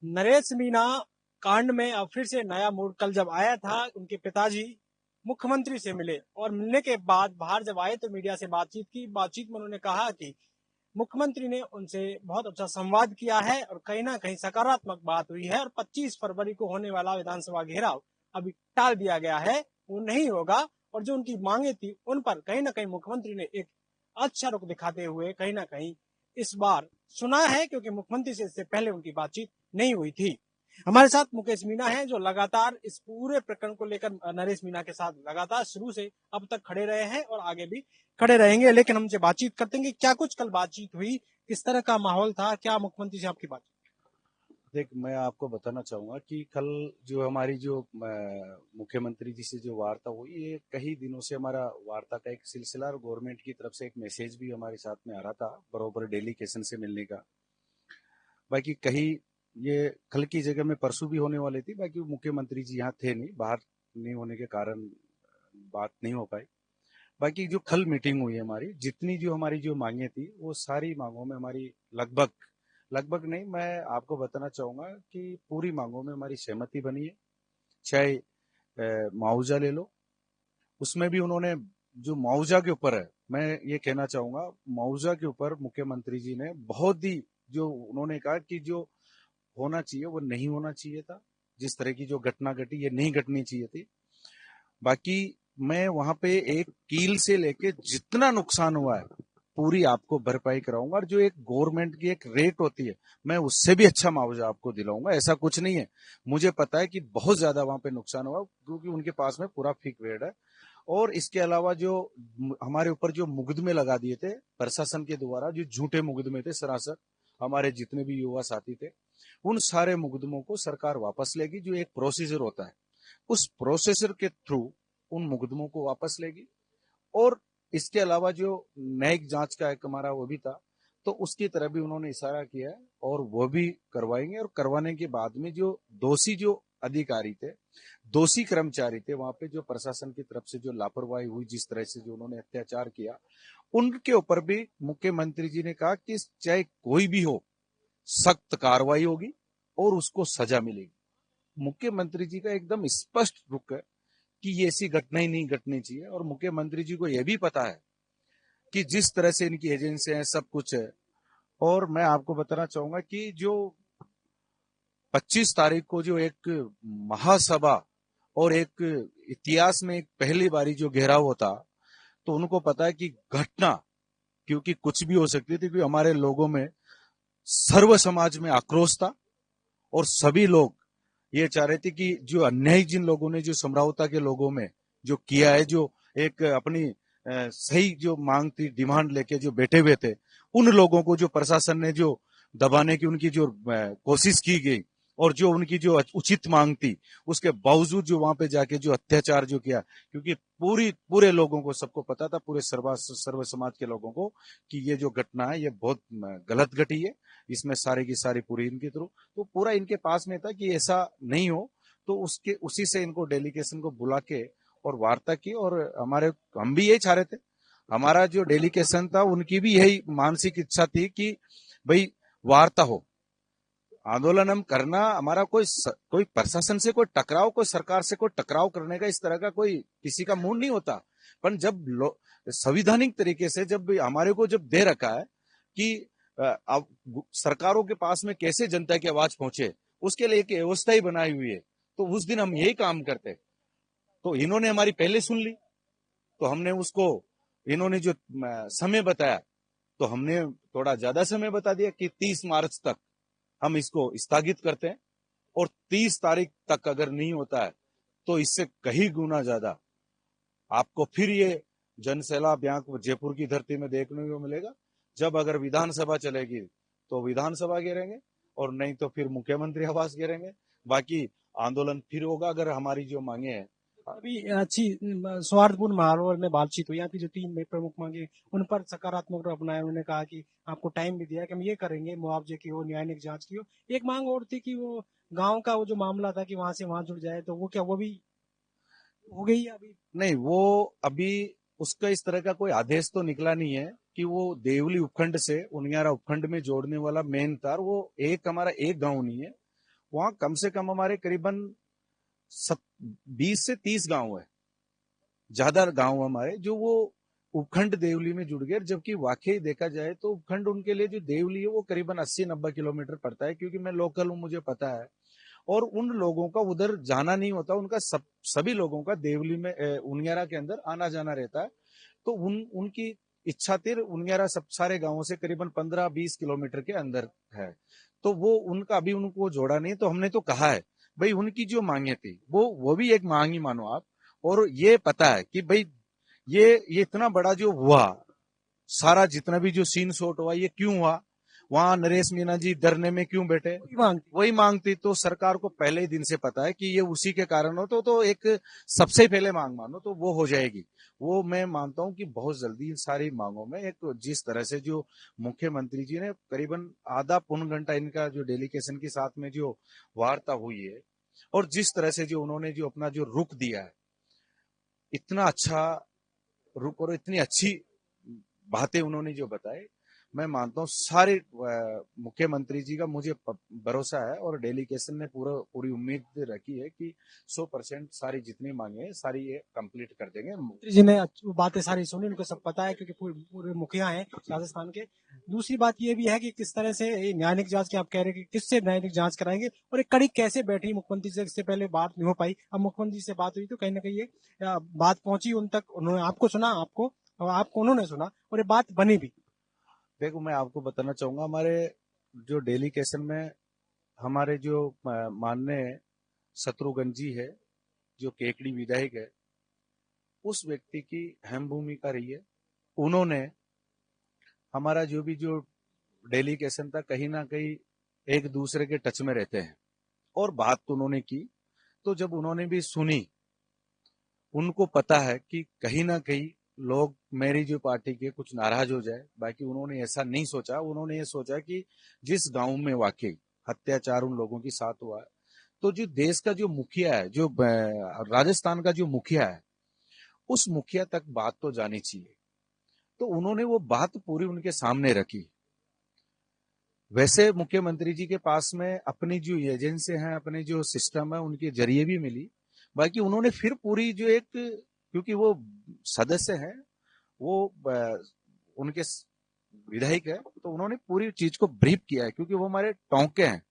नरेश मीणा कांड में अब फिर से नया मूड कल जब आया था, उनके पिताजी मुख्यमंत्री से मिले और मिलने के बाद बाहर जब आए तो मीडिया से बातचीत की। बातचीत में उन्होंने कहा कि मुख्यमंत्री ने उनसे बहुत अच्छा संवाद किया है और कहीं ना कहीं सकारात्मक बात हुई है और 25 फरवरी को होने वाला विधानसभा घेराव अभी टाल दिया गया है, वो नहीं होगा। और जो उनकी मांगे थी उन पर कहीं ना कहीं मुख्यमंत्री ने एक अच्छा रुख दिखाते हुए कहीं ना कहीं इस बार सुना है, क्योंकि मुख्यमंत्री से इससे पहले उनकी बातचीत नहीं हुई थी। हमारे साथ मुकेश मीणा हैं, जो लगातार इस पूरे प्रकरण को लेकर नरेश मीणा के साथ लगातार शुरू से अब तक खड़े रहे हैं और आगे भी खड़े रहेंगे। लेकिन हमसे बातचीत करते हैं कि क्या कुछ कल बातचीत हुई, किस तरह का माहौल था, क्या मुख्यमंत्री से आपकी बात? देख, मैं आपको बताना चाहूंगा कि कल जो हमारी जो मुख्यमंत्री जी से जो वार्ता हुई, ये कई दिनों से हमारा वार्ता का एक सिलसिला और गवर्नमेंट की तरफ से एक मैसेज भी हमारे साथ में आ रहा था बरोबर डेलीकेशन से मिलने का। बाकी कहीं ये कल की जगह में परसों भी होने वाली थी, बाकी मुख्यमंत्री जी यहाँ थे नहीं, बाहर नहीं होने के कारण बात नहीं हो पाई। बाकी जो कल मीटिंग हुई हमारी, जितनी जो हमारी जो मांगे थी वो सारी मांगों में हमारी लगभग लगभग नहीं, मैं आपको बताना चाहूंगा कि पूरी मांगों में हमारी सहमति बनी है। चाहे मुआवजा ले लो, उसमें भी उन्होंने जो मुआवजा के ऊपर है, मैं ये कहना चाहूंगा मुआवजा के ऊपर मुख्यमंत्री जी ने बहुत ही जो उन्होंने कहा कि जो होना चाहिए वो नहीं होना चाहिए था, जिस तरह की जो घटना घटी ये नहीं घटनी चाहिए थी। बाकी मैं वहां पे एक कील से लेके जितना नुकसान हुआ है पूरी आपको भरपाई कराऊंगा, और जो एक गवर्नमेंट की एक रेट होती है मैं उससे भी अच्छा मुआवजा आपको दिलाऊंगा। ऐसा कुछ नहीं है, मुझे पता है कि बहुत ज्यादा वहां पे नुकसान हुआ क्योंकि उनके पास में पूरा फिक वेड है। और इसके अलावा जो हमारे ऊपर जो मुकदमे लगा दिए थे प्रशासन के द्वारा, जो झूठे मुकदमे थे सरासर, हमारे जितने भी युवा साथी थे उन सारे मुकदमों को सरकार वापस लेगी। जो एक प्रोसीजर होता है उस प्रोसेसर के थ्रू उन मुकदमों को वापस लेगी। और इसके अलावा जो न्यायिक जांच का एक हमारा वो भी था, तो उसकी तरफ भी उन्होंने इशारा किया है और वो भी करवाएंगे। और करवाने के बाद में जो दोषी जो अधिकारी थे, दोषी कर्मचारी थे वहां पे, जो प्रशासन की तरफ से जो लापरवाही हुई, जिस तरह से जो उन्होंने अत्याचार किया, उनके ऊपर भी मुख्यमंत्री जी ने कहा कि चाहे कोई भी हो सख्त कार्रवाई होगी और उसको सजा मिलेगी। मुख्यमंत्री जी का एकदम स्पष्ट रुख है कि ये ऐसी घटना ही नहीं घटनी चाहिए। और मुख्यमंत्री जी को यह भी पता है कि जिस तरह से इनकी एजेंसी है सब कुछ है। और मैं आपको बताना चाहूंगा कि जो 25 तारीख को जो एक महासभा और एक इतिहास में एक पहली बारी जो घेराव होता, तो उनको पता है कि घटना क्योंकि कुछ भी हो सकती थी, क्योंकि हमारे लोगों में सर्व समाज में आक्रोश था और सभी लोग ये चाह रहे थे कि जो अन्याय जिन लोगों ने जो समरावता के लोगों में जो किया है, जो एक अपनी सही जो मांग थी, डिमांड लेके जो बैठे हुए थे, उन लोगों को जो प्रशासन ने जो दबाने की उनकी जो कोशिश की गई और जो उनकी जो उचित मांग थी उसके बावजूद जो वहां पे जाके जो अत्याचार जो किया, क्योंकि पूरे लोगों को सबको पता था, पूरे सर्व समाज के लोगों को, कि ये जो घटना है ये बहुत गलत घटी है, इसमें सारी की सारी पूरी इनके थ्रू, तो पूरा इनके पास में था कि ऐसा नहीं हो। तो उसके उसी से इनको डेलीगेशन को बुला के और वार्ता की। और हम भी यही चाह रहे थे, हमारा जो डेलीगेशन था उनकी भी यही मानसिक इच्छा थी कि भाई वार्ता हो, आंदोलन हम करना, हमारा कोई प्रशासन से कोई टकराव, कोई सरकार से कोई टकराव करने का इस तरह का कोई किसी का मूड नहीं होता। पर जब संविधानिक तरीके से जब हमारे को जब दे रखा है कि अब सरकारों के पास में कैसे जनता की आवाज पहुंचे, उसके लिए एक व्यवस्था ही बनाई हुई है, तो उस दिन हम यही काम करते। तो इन्होंने हमारी पहले सुन ली, तो हमने उसको, इन्होंने जो समय बताया तो हमने थोड़ा ज्यादा समय बता दिया कि 30 मार्च तक हम इसको स्थगित करते हैं। और 30 तारीख तक अगर नहीं होता है तो इससे कहीं गुना ज्यादा आपको फिर ये जन सैलाब यहाँ जयपुर की धरती में देखने को मिलेगा। जब अगर विधानसभा चलेगी तो विधानसभा घेरेंगे, और नहीं तो फिर मुख्यमंत्री आवास घेरेंगे। बाकी आंदोलन फिर होगा अगर हमारी जो मांगे हैं। अभी अच्छी सौहार्दपूर्ण माहौल में बातचीत हुई। आपकी जो 3 प्रमुख मांगे उन पर सकारात्मक रुख अपनाया। उन्होंने कहा कि आपको टाइम भी दिया कि हम ये करेंगे, मुआवजे की हो, न्यायिक जांच की हो। एक मांग और थी कि वो गांव का वो जो मामला था कि वहां से वहां जुड़ जाए, तो वो क्या वो भी हो गई है अभी? नहीं, वो अभी उसका इस तरह का कोई आदेश तो निकला नहीं है कि वो देवली उपखंड से उनियारा उपखंड में जोड़ने वाला मेन तार, वो एक हमारा एक गांव नहीं है, वहां कम से कम हमारे करीबन 20 से 30 गांव है, ज्यादा गांव हमारे, जो वो उपखंड देवली में जुड़ गए। जबकि वाकई देखा जाए तो उपखंड उनके लिए जो देवली है वो करीबन 80-90 किलोमीटर पड़ता है, क्योंकि मैं लोकल हूं, मुझे पता है। और उन लोगों का उधर जाना नहीं होता, उनका सभी लोगों का देवली में उनियारा के अंदर आना जाना रहता है। तो उनकी इच्छा तिर उनियारा सब सारे गांवों से करीबन 15-20 किलोमीटर के अंदर है। तो वो उनका अभी उनको जोड़ा नहीं। तो हमने तो कहा है भाई, उनकी जो मांगे थी वो भी एक मांग ही मानो आप। और ये पता है कि भाई ये इतना बड़ा जो हुआ, सारा जितना भी जो सीन शॉट हुआ, ये क्यों हुआ? वहां नरेश मीना जी धरने में क्यों बैठे? वही मांगती। तो सरकार को पहले ही दिन से पता है कि ये उसी के कारण हो, तो एक सबसे पहले मांग मानो तो वो हो जाएगी। वो मैं मानता हूं कि बहुत जल्दी इन सारी मांगों में एक, जिस तरह से जो मुख्यमंत्री जी ने करीबन आधा पौन घंटा इनका जो डेलीगेशन के साथ में जो वार्ता हुई है, और जिस तरह से जो उन्होंने जो अपना जो रुख दिया है, इतना अच्छा रुख और इतनी अच्छी बातें उन्होंने जो बताई, मैं मानता हूँ सारे मुख्यमंत्री जी का मुझे भरोसा है। और डेलीगेशन ने पूरी उम्मीद रखी है कि 100% सारी जितनी मांगे सारी ये कंप्लीट कर देंगे। मंत्री जी ने वो बातें सारी सुनी, उनको सब पता है, क्योंकि पूरे मुखिया हैं राजस्थान के। दूसरी बात ये भी है कि किस तरह से ये न्यायिक जांच की आप कह रहे हैं कि किससे न्यायिक जांच कराएंगे, और एक कड़ी कैसे बैठी मुख्यमंत्री से, इससे पहले बात नहीं हो पाई, अब मुख्यमंत्री से बात हुई तो कहीं ना कहीं ये बात पहुंची उन तक, उन्होंने आपको सुना, आपको उन्होंने सुना, और ये बात बनी भी। देखो, मैं आपको बताना चाहूंगा, हमारे जो डेलीगेशन में हमारे जो माननीय शत्रुघ्न जी है, जो केकड़ी विधायक है, उस व्यक्ति की अहम भूमिका रही है। उन्होंने हमारा जो भी जो डेलीगेशन था, कहीं ना कहीं एक दूसरे के टच में रहते हैं, और बात तो उन्होंने की। तो जब उन्होंने भी सुनी, उनको पता है कि कहीं ना कहीं लोग मेरी जो पार्टी के कुछ नाराज हो जाए, बाकी उन्होंने ऐसा नहीं सोचा। उन्होंने ये सोचा कि जिस गांव में वाकई अत्याचार उन लोगों के साथ हुआ है, तो जो देश का जो मुखिया है, जो राजस्थान का जो मुखिया है, उस मुखिया तक बात तो जानी चाहिए। तो उन्होंने वो बात पूरी उनके सामने रखी। वैसे मुख्यमंत्री जी के पास में अपनी जो एजेंसी है, अपने जो सिस्टम है, उनके जरिए भी मिली। बाकी उन्होंने फिर पूरी जो एक, क्योंकि वो सदस्य हैं, वो उनके विधायक है, तो उन्होंने पूरी चीज को ब्रीफ किया है, क्योंकि वो हमारे टोंक के हैं,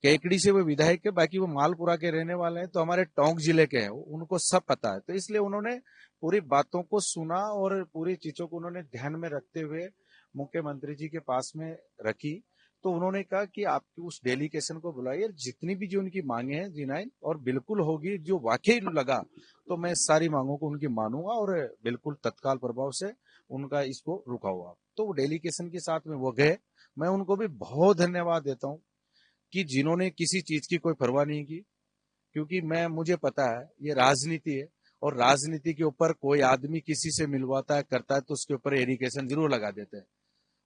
केकड़ी से वो विधायक है, बाकी वो मालपुरा के रहने वाले हैं, तो हमारे टोंक जिले के हैं, उनको सब पता है। तो इसलिए उन्होंने पूरी बातों को सुना और पूरी चीजों को उन्होंने ध्यान में रखते हुए मुख्यमंत्री जी के पास में रखी। तो उन्होंने कहा कि आप उस डेलीगेशन को बुलाइए, जितनी भी जो उनकी मांगे हैं जिनाई, और बिल्कुल होगी। जो वाकई लगा तो मैं सारी मांगों को उनकी मानूंगा, और बिल्कुल तत्काल प्रभाव से उनका इसको रुका हुआ। तो वो डेलीगेशन के साथ में वो गए। मैं उनको भी बहुत धन्यवाद देता हूँ कि जिन्होंने किसी चीज की कोई परवाह नहीं की, क्योंकि मुझे पता है ये राजनीति है, और राजनीति के ऊपर कोई आदमी किसी से मिलवाता है, करता है, तो उसके ऊपर एरिगेशन जरूर लगा देते हैं।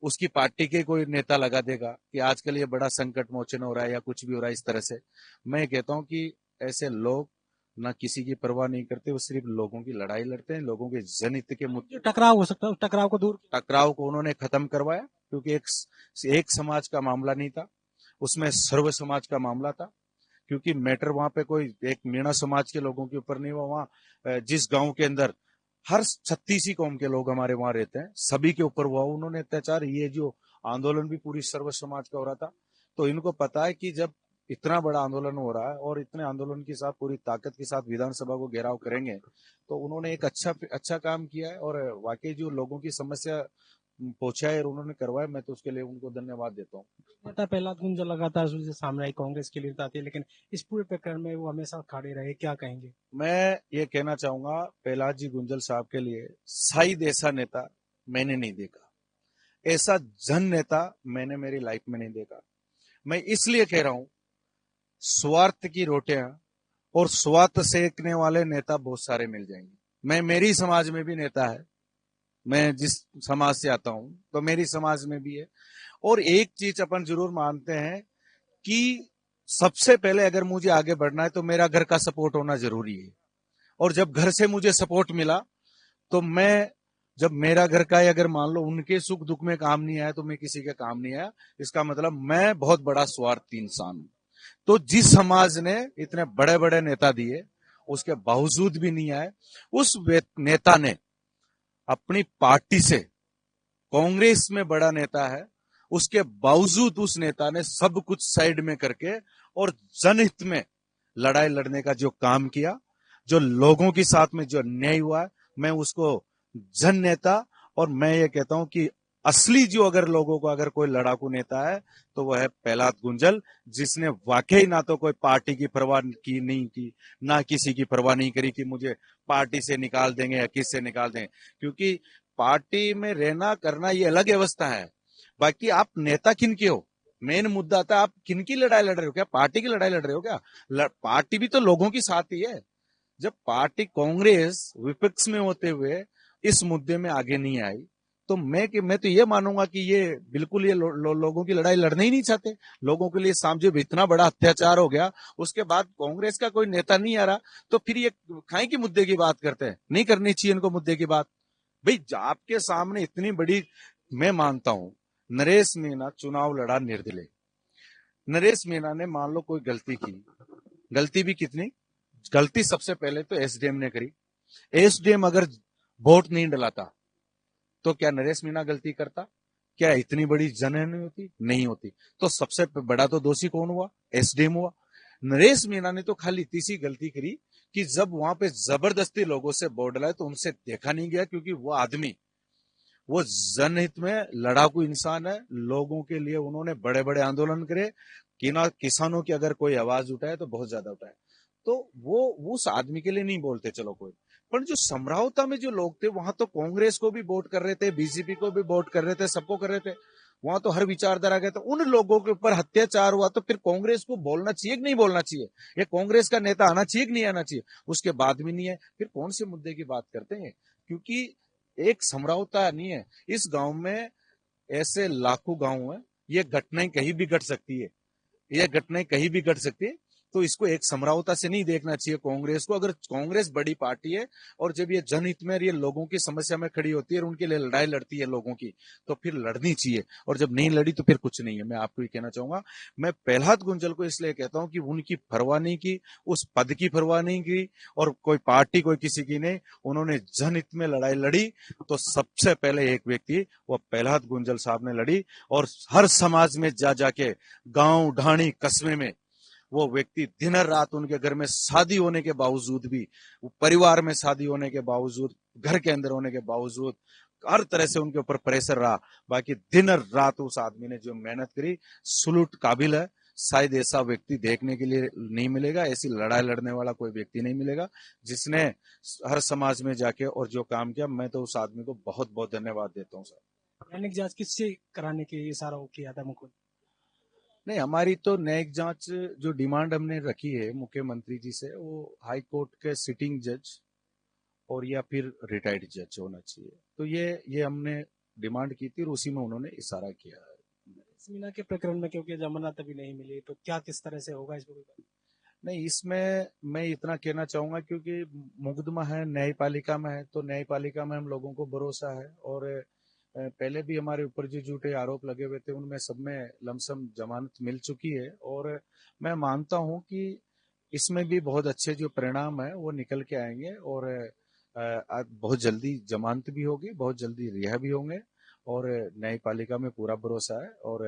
उसकी पार्टी के कोई नेता लगा देगा कि आजकल ये बड़ा संकट मोचन हो रहा है या कुछ भी हो रहा है इस तरह से। मैं कहता हूं कि ऐसे लोग ना किसी की परवाह नहीं करते, वो सिर्फ लोगों की लड़ाई लड़ते हैं, लोगों के जनहित के मुद्दे। टकराव हो सकता है, उस टकराव को दूर, टकराव को उन्होंने खत्म करवाया, क्योंकि एक समाज का मामला नहीं था, उसमें सर्व समाज का मामला था। क्योंकि मैटर वहां पे कोई एक मीणा समाज के लोगों के ऊपर नहीं हुआ। वहां जिस गांव के अंदर हर 36 कौम के लोग हमारे वहां रहते हैं, सभी के ऊपर हुआ उन्होंने अत्याचार। ये जो आंदोलन भी पूरी सर्व समाज का हो रहा था। तो इनको पता है कि जब इतना बड़ा आंदोलन हो रहा है और इतने आंदोलन के साथ पूरी ताकत के साथ विधानसभा को घेराव करेंगे, तो उन्होंने एक अच्छा काम किया है। और वाकई जो लोगों की समस्या पहुंचा है और उन्होंने करवाया, मैं तो उसके लिए उनको धन्यवाद देता हूँ। नेता प्रहलाद गुंजर लगातार से सामने आई, कांग्रेस के लिए आती है, लेकिन इस पूरे प्रकरण में वो हमेशा खड़े रहे, क्या कहेंगे? मैं ये कहना चाहूंगा प्रहलाद जी गुंजल साहब के लिए, शायद ऐसा नेता मैंने नहीं देखा, ऐसा जन नेता मैंने मेरी लाइफ में नहीं देखा। मैं इसलिए कह रहा हूं, स्वार्थ की रोटियां और स्वार्थ सेकने वाले नेता बहुत सारे मिल जाएंगे। मेरी समाज में भी नेता है, मैं जिस समाज से आता हूं तो मेरी समाज में भी है। और एक चीज अपन जरूर मानते हैं कि सबसे पहले अगर मुझे आगे बढ़ना है तो मेरा घर का सपोर्ट होना जरूरी है। और जब घर से मुझे सपोर्ट मिला, तो मैं, जब मेरा घर का, अगर मान लो उनके सुख दुख में काम नहीं आया, तो मैं किसी के काम नहीं आया। इसका मतलब मैं बहुत बड़ा स्वार्थी इंसान हूं। तो जिस समाज ने इतने बड़े बड़े नेता दिए उसके बावजूद भी नहीं आए, उस नेता ने अपनी पार्टी से, कांग्रेस में बड़ा नेता है, उसके बावजूद उस नेता ने सब कुछ साइड में करके और जनहित में लड़ाई लड़ने का जो काम किया, जो लोगों के साथ में जो न्याय हुआ, मैं उसको जन नेता, और मैं ये कहता हूं कि असली जो अगर लोगों को अगर कोई लड़ाकू नेता है तो वह है प्रहलाद गुंजल, जिसने वाकई ना तो कोई पार्टी की परवाह की नहीं की, ना किसी की परवाह नहीं करी कि मुझे पार्टी से निकाल देंगे या किससे निकाल देंगे, क्योंकि पार्टी में रहना करना ये अलग व्यवस्था है, बाकी आप नेता किन के हो, मेन मुद्दा था आप किन की लड़ाई लड़ रहे हो, क्या पार्टी की लड़ाई लड़ रहे हो क्या? पार्टी भी तो लोगों की साथ ही है। जब पार्टी कांग्रेस विपक्ष में होते हुए इस मुद्दे में आगे नहीं आई, तो मैं तो ये मानूंगा कि ये बिल्कुल ये लोगों की लड़ाई लड़ना ही नहीं चाहते। लोगों के लिए सामने जब इतना बड़ा अत्याचार हो गया, उसके बाद कांग्रेस का कोई नेता नहीं आ रहा, तो फिर ये खाई की मुद्दे की बात करते हैं, नहीं करनी चाहिए इनको मुद्दे की बात। भाई आपके सामने इतनी बड़ी, मैं मानता हूं नरेश मीणा चुनाव लड़ा निर्दलीय। नरेश मीणा ने मान लो कोई गलती की, गलती भी कितनी, गलती सबसे पहले तो एसडीएम ने करी। एसडीएम अगर वोट नहीं डलाता तो क्या नरेश मीणा गलती करता? क्या इतनी बड़ी जनहानि होती? नहीं होती। तो सबसे बड़ा तो दोषी कौन हुआ? एसडीएम हुआ। नरेश मीणा ने तो खाली तीसरी गलती करी कि जब वहां पे जबरदस्ती लोगों से वोट डलाए तो उनसे देखा नहीं गया, क्योंकि वो आदमी वो जनहित में लड़ाकू इंसान है, लोगों के लिए उन्होंने बड़े बड़े आंदोलन करे, किसानों की अगर कोई आवाज उठाए तो बहुत ज्यादा उठाए, तो वो उस आदमी के लिए नहीं बोलते चलो कोई। पर जो समरावता में जो लोग थे वहां तो कांग्रेस को भी वोट कर रहे थे, बीजेपी को भी वोट कर रहे थे, सबको कर रहे थे, वहां तो हर विचारधारा के, तो उन लोगों के ऊपर अत्याचार हुआ, तो फिर कांग्रेस को बोलना चाहिए कि नहीं बोलना चाहिए? ये कांग्रेस का नेता आना चाहिए कि नहीं आना चाहिए? उसके बाद भी नहीं है, फिर कौन से मुद्दे की बात करते हैं? क्योंकि एक समरावता नहीं है इस गांव में, ऐसे लाखों गांव है, ये घटनाएं कहीं भी घट सकती है, ये घटनाएं कहीं भी घट सकती है। तो इसको एक समरावता से नहीं देखना चाहिए कांग्रेस को। अगर कांग्रेस बड़ी पार्टी है और जब ये जनहित में ये लोगों की समस्या में खड़ी होती है और उनके लिए लड़ाई लड़ती है लोगों की, तो फिर लड़नी चाहिए, और जब नहीं लड़ी तो फिर कुछ नहीं है। मैं आपको ये कहना चाहूंगा, मैं प्रहलाद गुंजल को इसलिए कहता हूं कि उनकी परवाह नहीं की, उस पद की परवाह नहीं की, और कोई पार्टी कोई किसी की नहीं, उन्होंने जनहित में लड़ाई लड़ी। तो सबसे पहले एक व्यक्ति वो प्रहलाद गुंजल साहब ने लड़ी, और हर समाज में जा जाके, गांव ढाणी कस्बे में वो व्यक्ति दिन रात, उनके घर में शादी होने के बावजूद भी, परिवार में शादी होने के बावजूद, घर के अंदर होने के बावजूद, हर तरह से उनके ऊपर प्रेशर रहा, बाकी दिन रात उस आदमी ने जो मेहनत करी, सलूट काबिल है। शायद ऐसा व्यक्ति देखने के लिए नहीं मिलेगा, ऐसी लड़ाई लड़ने वाला कोई व्यक्ति नहीं मिलेगा जिसने हर समाज में जाके और जो काम किया। मैं तो उस आदमी को बहुत बहुत धन्यवाद देता हूँ सर। दैनिक जांच किससे कराने की इशारा किया था मुख्यमंत्री? नहीं, हमारी तो न्यायिक जांच जो डिमांड हमने रखी है मुख्यमंत्री जी से, वो हाई कोर्ट के सिटिंग जज और या फिर रिटायर्ड जज होना चाहिए। तो ये हमने डिमांड की थी और उसी में उन्होंने इशारा किया है। मीना के प्रकरण में क्योंकि जमानत अभी नहीं मिली, तो क्या किस तरह से होगा इसमें? नहीं, इसमें मैं इतना कहना चाहूंगा, क्योंकि मुकदमा है न्यायपालिका में है, तो न्यायपालिका में हम लोगों को भरोसा है, और पहले भी हमारे ऊपर जो झूठे आरोप लगे हुए थे उनमें सब में लमसम जमानत मिल चुकी है, और मैं मानता हूं कि इसमें भी बहुत अच्छे जो परिणाम है वो निकल के आएंगे, और बहुत जल्दी जमानत भी होगी, बहुत जल्दी रिहा भी होंगे, और न्यायपालिका में पूरा भरोसा है, और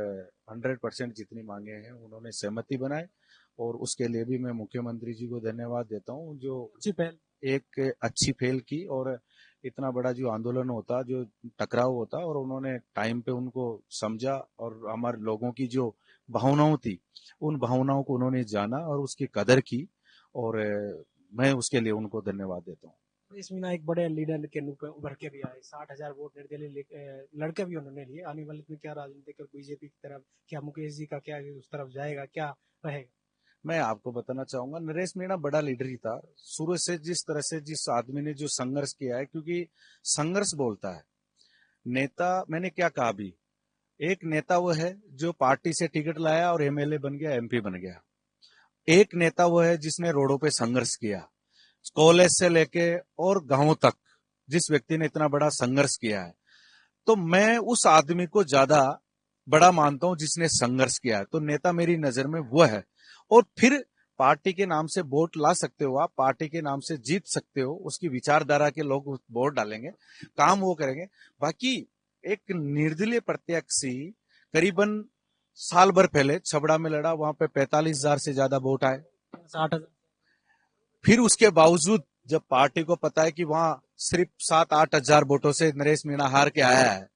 100% जितनी मांगे हैं उन्होंने सहमति बनाए, और उसके लिए भी मैं मुख्यमंत्री जी को धन्यवाद देता हूँ, जो अच्छी पहल, एक अच्छी पहल की, और इतना बड़ा जो आंदोलन होता, जो टकराव होता, और उन्होंने टाइम पे उनको समझा, और हमारे लोगों की जो भावनाओं थी उन भावनाओं को उन्होंने जाना और उसकी कदर की, और मैं उसके लिए उनको धन्यवाद देता हूँ। इसमें ना एक बड़े लीडर के रूप में उभर के भी आए, 60,000 वोट निर्दलीय लड़के भी उन्होंने लिए। आने वाले में क्या राजनीति कर बीजेपी की तरफ, क्या मुकेश जी का क्या उस तरफ जाएगा, क्या रहेगा? मैं आपको बताना चाहूंगा, नरेश मीणा बड़ा लीडर ही था शुरू से, जिस तरह से जिस आदमी ने जो संघर्ष किया है, क्योंकि संघर्ष बोलता है नेता। मैंने क्या कहा अभी, एक नेता वो है जो पार्टी से टिकट लाया और एमएलए बन गया, एमपी बन गया। एक नेता वो है जिसने रोडों पे संघर्ष किया, कॉलेज से लेके और गांवों तक, जिस व्यक्ति ने इतना बड़ा संघर्ष किया है, तो मैं उस आदमी को ज्यादा बड़ा मानता हूं जिसने संघर्ष किया है। तो नेता मेरी नजर में वो है, और फिर पार्टी के नाम से वोट ला सकते हो, आप पार्टी के नाम से जीत सकते हो, उसकी विचारधारा के लोग वोट डालेंगे, काम वो करेंगे। बाकी एक निर्दलीय प्रत्याशी करीबन साल भर पहले छबड़ा में लड़ा, वहां पे 45,000 से ज्यादा वोट आए। 60,000। फिर उसके बावजूद जब पार्टी को पता है कि वहां सिर्फ 7-8 हजार वोटों से नरेश मीणा हार के आया है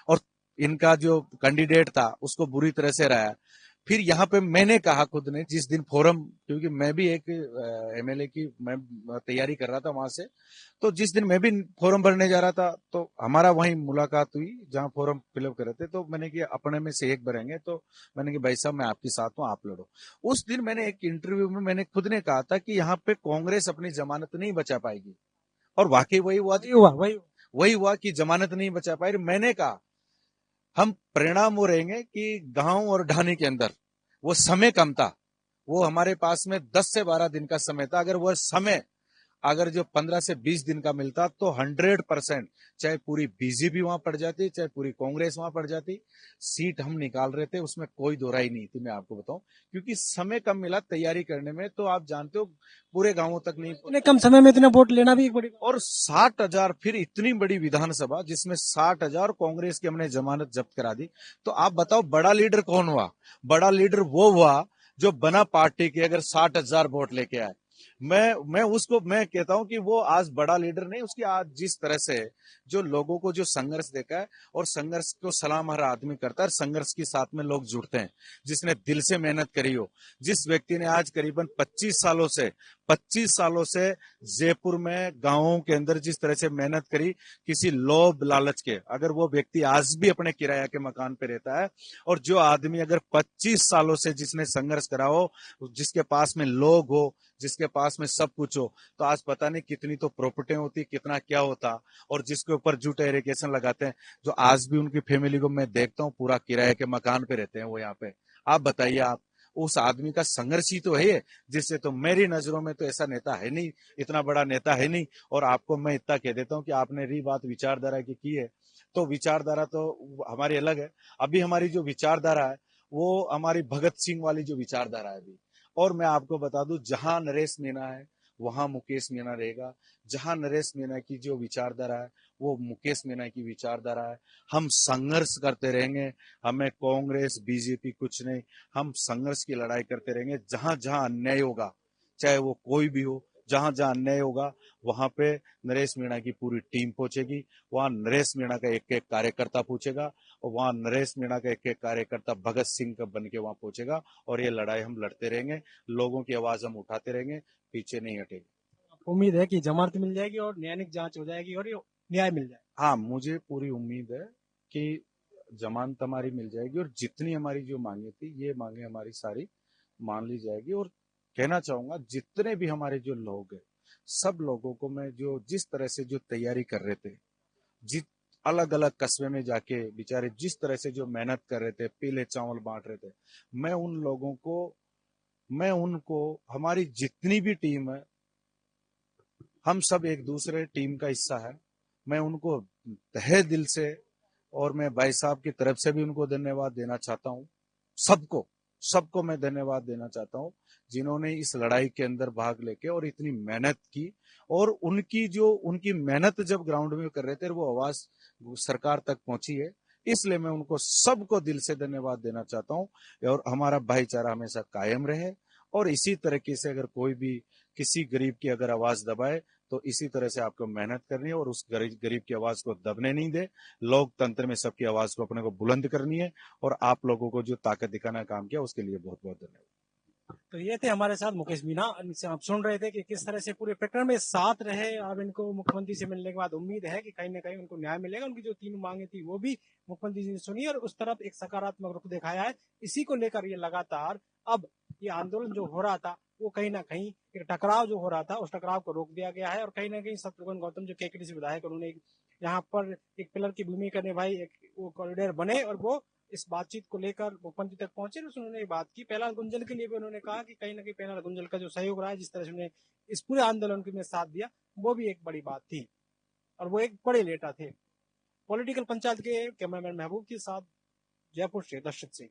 और इनका जो कैंडिडेट था उसको बुरी तरह से रहा है, फिर यहाँ पे मैंने कहा खुद ने, जिस दिन फोरम, क्योंकि मैं भी एक एमएलए की मैं तैयारी कर रहा था वहां से, तो जिस दिन मैं भी फॉर्म भरने जा रहा था तो हमारा वहीं मुलाकात हुई जहां फॉर्म फिलअप कर रहे थे। तो मैंने कि अपने में से एक भरेंगे, तो मैंने कि भाई साहब मैं आपके साथ हूं, आप लड़ो। उस दिन मैंने एक इंटरव्यू में मैंने खुद ने कहा था कि यहाँ पे कांग्रेस अपनी जमानत नहीं बचा पाएगी, और वाकई वही हुआ। वही हुआ कि जमानत नहीं बचा पाई। मैंने कहा हम परिणाम वो रहेंगे कि गांव और ढाणी के अंदर वो समय कम था, वो हमारे पास में 10 से 12 दिन का समय था। अगर वह समय अगर जो 15 से 20 दिन का मिलता तो 100%, चाहे पूरी बीजेपी वहां पड़ जाती, चाहे पूरी कांग्रेस वहां पड़ जाती, सीट हम निकाल रहे थे, उसमें कोई दो राय नहीं थी। मैं आपको बताऊं, क्योंकि समय कम मिला तैयारी करने में, तो आप जानते हो पूरे गांवों तक नहीं, इतने कम समय में इतने वोट लेना भी एक बड़ी। और 60,000, फिर इतनी बड़ी विधानसभा जिसमें 60,000 कांग्रेस की हमने जमानत जब्त करा दी। तो आप बताओ बड़ा लीडर कौन हुआ? बड़ा लीडर वो हुआ जो बना पार्टी के अगर 60,000 वोट लेके आए। मैं कहता हूं कि वो आज बड़ा लीडर नहीं, उसकी आज जिस तरह से जो लोगों को जो संघर्ष देखा है, और संघर्ष को सलाम हर आदमी करता है, संघर्ष के साथ में लोग जुड़ते हैं, जिसने दिल से मेहनत करी हो, जिस व्यक्ति ने आज करीबन 25 सालों से जयपुर में गांवों के अंदर जिस तरह से मेहनत करी, किसी लोभ लालच के, अगर वो व्यक्ति आज भी अपने किराया के मकान पे रहता है, और जो आदमी अगर 25 सालों से जिसने संघर्ष करा हो, जिसके पास में लोग हो, जिसके पास में सब कुछ हो, तो आज पता नहीं कितनी तो प्रॉपर्टी होती, कितना क्या होता, और जिसके ऊपर जूट एरिगेशन लगाते हैं, जो आज भी उनकी फैमिली को मैं देखता हूँ पूरा किराए के मकान पे रहते हैं वो यहाँ पे। आप बताइए, आप उस आदमी का संघर्ष ही तो है, जिससे तो मेरी नजरों में तो ऐसा नेता है नहीं, इतना बड़ा नेता है नहीं। और आपको मैं इतना कह देता हूँ कि आपने रही बात विचारधारा की है, तो विचारधारा तो हमारी अलग है। अभी हमारी जो विचारधारा है वो हमारी भगत सिंह वाली जो विचारधारा है अभी। और मैं आपको बता दूं, जहां नरेश मीणा है वहां मुकेश मीणा रहेगा, जहां नरेश मीणा की जो विचारधारा है वो मुकेश मीणा की विचारधारा है। हम संघर्ष करते रहेंगे, हमें कांग्रेस बीजेपी कुछ नहीं, हम संघर्ष की लड़ाई करते रहेंगे। जहां जहां अन्याय होगा, चाहे वो कोई भी हो, जहां जहां अन्याय होगा वहां पे नरेश मीणा की पूरी टीम पहुंचेगी, वहां नरेश मीणा का एक एक कार्यकर्ता पूछेगा, और वहां नरेश मीणा का एक एक कार्यकर्ता भगत सिंह का बन के वहां पहुंचेगा, और ये लड़ाई हम लड़ते रहेंगे, लोगों की आवाज हम उठाते रहेंगे, पीछे नहीं हटेंगे। उम्मीद है कि जमानत मिल जाएगी और न्यायिक जांच हो जाएगी और ये न्याय मिल जाएगा। हाँ, मुझे पूरी उम्मीद है कि जमानत हमारी मिल जाएगी, और जितनी हमारी जो मांगे थी, ये मांगे हमारी सारी मान ली जाएगी। और कहना चाहूंगा जितने भी हमारे जो लोग हैं, सब लोगों को मैं जो जिस तरह से जो तैयारी कर रहे थे, जिस अलग अलग कस्बे में जाके बेचारे जिस तरह से जो मेहनत कर रहे थे, पीले चावल बांट रहे थे, मैं उन लोगों को, मैं उनको, हमारी जितनी भी टीम है, हम सब एक दूसरे टीम का हिस्सा है, मैं उनको तहे दिल से, और मैं भाई साहब की तरफ से भी उनको धन्यवाद देना चाहता हूँ। सबको सबको मैं धन्यवाद देना चाहता हूँ, जिन्होंने इस लड़ाई के अंदर भाग लेके और इतनी मेहनत की, और उनकी मेहनत जब ग्राउंड में कर रहे थे वो आवाज सरकार तक पहुंची है, इसलिए मैं उनको सबको दिल से धन्यवाद देना चाहता हूँ। और हमारा भाईचारा हमेशा कायम रहे, और इसी तरीके से अगर कोई भी किसी गरीब की अगर आवाज दबाए, तो इसी तरह से आपको मेहनत करनी है और उस गरीब की आवाज को दबने नहीं दे। लोकतंत्र में सबकी आवाज को अपने को बुलंद करनी है, और आप लोगों को जो ताकत दिखाना काम किया उसके लिए बहुत बहुत धन्यवाद। तो ये थे हमारे साथ मुकेश मीणा। इनसे आप सुन रहे थे कि किस तरह से पूरे प्रकरण में साथ रहे। अब इनको मुख्यमंत्री से मिलने के बाद उम्मीद है कि कहीं ना कहीं उनको न्याय मिलेगा। उनकी जो 3 मांगे थी वो भी मुख्यमंत्री जी ने सुनी और उस तरफ एक सकारात्मक रुख दिखाया है। इसी को लेकर ये लगातार अब ये आंदोलन जो हो रहा था वो कहीं ना कहीं एक टकराव जो हो रहा था उस टकराव को रोक दिया गया है। और कहीं ना कहीं शत्रुघ्न गौतम जो केकड़ी से विधायक, उन्होंने यहाँ पर एक पिलर की भूमिका निभाई, एक वो कॉरिडोर बने और वो इस बातचीत को लेकर मुख्यमंत्री तक पहुंचे। तो उन्होंने बात की पहला गुंजल के लिए भी। उन्होंने कहा कि कहीं ना कहीं पहला गुंजल का जो सहयोग रहा है, जिस तरह से उन्होंने इस पूरे आंदोलन में साथ दिया, वो भी एक बड़ी बात थी और वो एक बड़े नेता थे। पॉलिटिकल पंचायत के कैमरामैन महबूब के साथ जयपुर से दर्शक सिंह।